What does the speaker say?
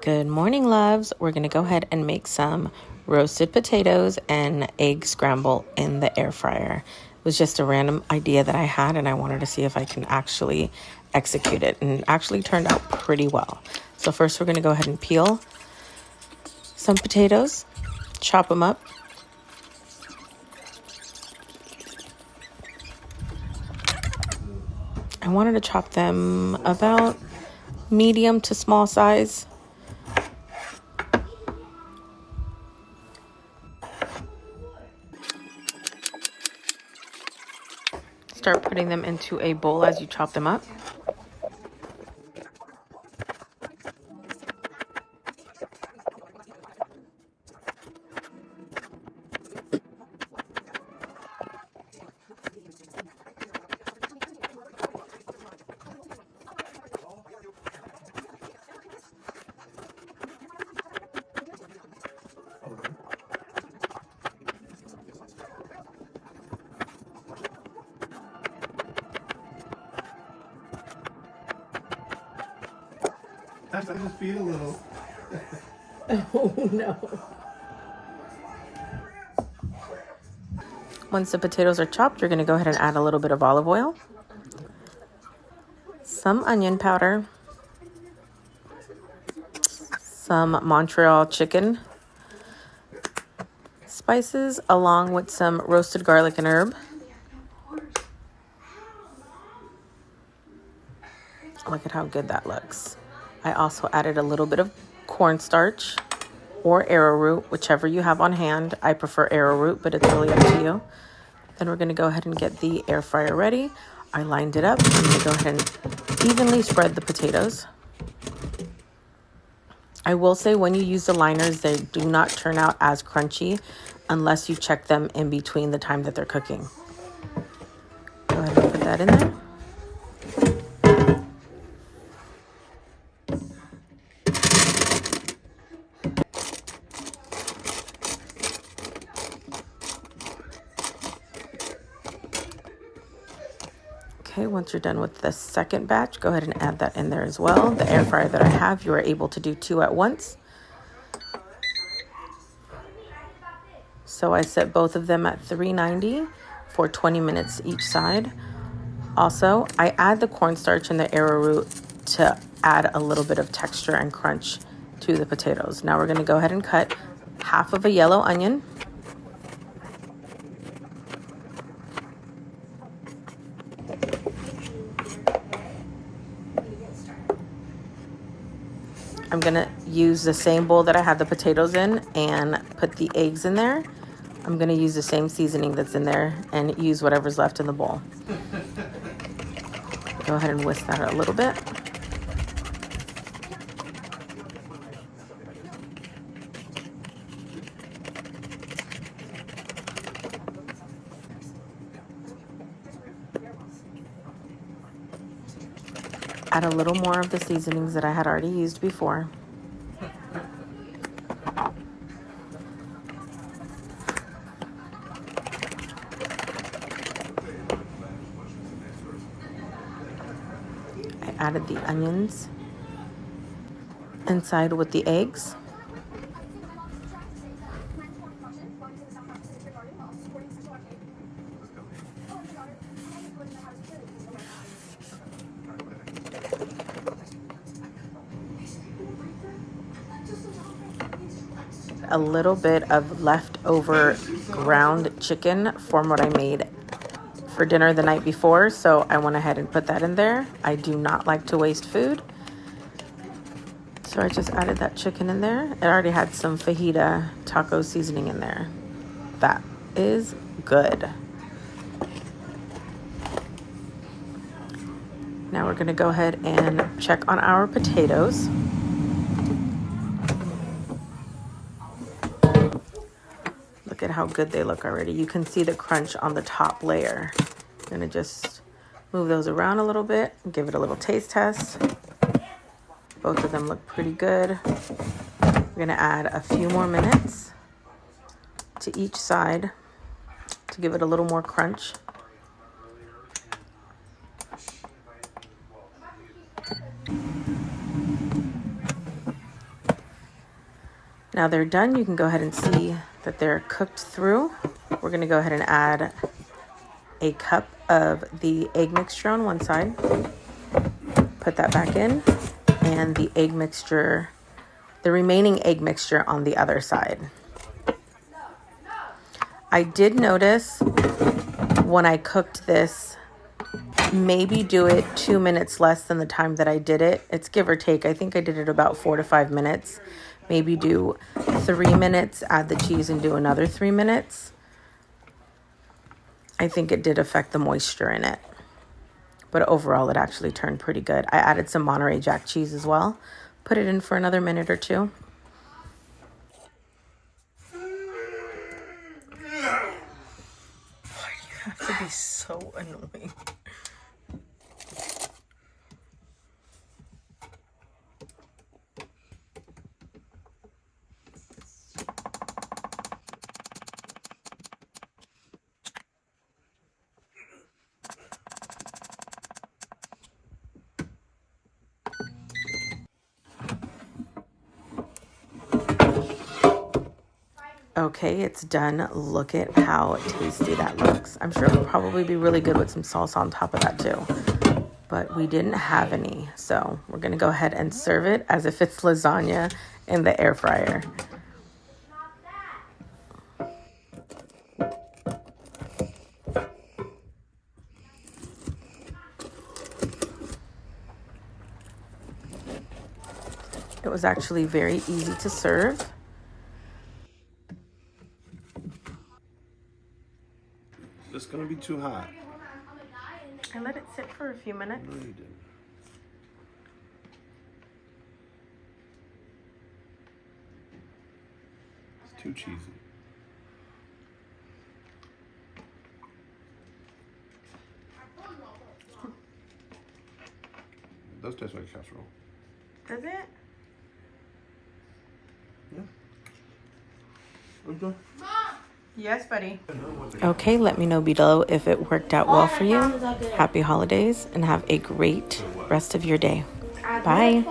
Good morning, loves. We're going to go ahead and make some roasted potatoes and egg scramble in the air fryer. It was just a random idea that I had, and I wanted to see if I can actually execute it, and it actually turned out pretty well. So first we're going to go ahead and peel some potatoes, chop them up. I wanted to chop them about medium to small size. Start putting them into a bowl as you chop them up. I just feel a little. Oh no. Once the potatoes are chopped, you're going to go ahead and add a little bit of olive oil, some onion powder, some Montreal chicken spices, along with some roasted garlic and herb. Look at how good that looks. I also added a little bit of cornstarch or arrowroot, whichever you have on hand. I prefer arrowroot, but it's really up to you. Then we're going to go ahead and get the air fryer ready. I lined it up. I'm going to go ahead and evenly spread the potatoes. I will say when you use the liners, they do not turn out as crunchy unless you check them in between the time that they're cooking. Go ahead and put that in there. Okay, once you're done with the second batch, go ahead and add that in there as well. The air fryer that I have, you are able to do 2 at once. So I set both of them at 390 for 20 minutes each side. Also, I add the cornstarch and the arrowroot to add a little bit of texture and crunch to the potatoes. Now we're going to go ahead and cut half of a yellow onion. I'm going to use the same bowl that I had the potatoes in and put the eggs in there. I'm going to use the same seasoning that's in there and use whatever's left in the bowl. Go ahead and whisk that a little bit. Add a little more of the seasonings that I had already used before. I added the onions inside with the eggs. A little bit of leftover ground chicken from what I made for dinner the night before, so I went ahead and put that in there. I do not like to waste food, so I just added that chicken in there. It already had some fajita taco seasoning in there. That is good. Now we're going to go ahead and check on our potatoes. Look at how good they look already. You can see the crunch on the top layer. I'm going to just move those around a little bit and give it a little taste test. Both of them look pretty good. We're going to add a few more minutes to each side to give it a little more crunch. Now they're done. You can go ahead and see that they're cooked through. We're going to go ahead and add a cup of the egg mixture on one side. Put that back in. And the egg mixture, the remaining egg mixture on the other side. I did notice when I cooked this, maybe do it 2 minutes less than the time that I did it. It's give or take. I think I did it about 4 to 5 minutes. Maybe do 3 minutes, add the cheese, and do another 3 minutes. I think it did affect the moisture in it. But overall, it actually turned pretty good. I added some Monterey Jack cheese as well. Put it in for another minute or two. Why do you have to be so annoying? Okay, it's done. Look at how tasty that looks. I'm sure it would probably be really good with some salsa on top of that too. But we didn't have any. So we're going to go ahead and serve it as if it's lasagna in the air fryer. It was actually very easy to serve. It's gonna be too hot. I let it sit for a few minutes. No, you didn't. It's too cheesy. It does taste like casserole. Does it? Yeah. Okay. Yes, buddy. Okay, let me know below if it worked out well for you. Happy holidays and have a great rest of your day. Bye.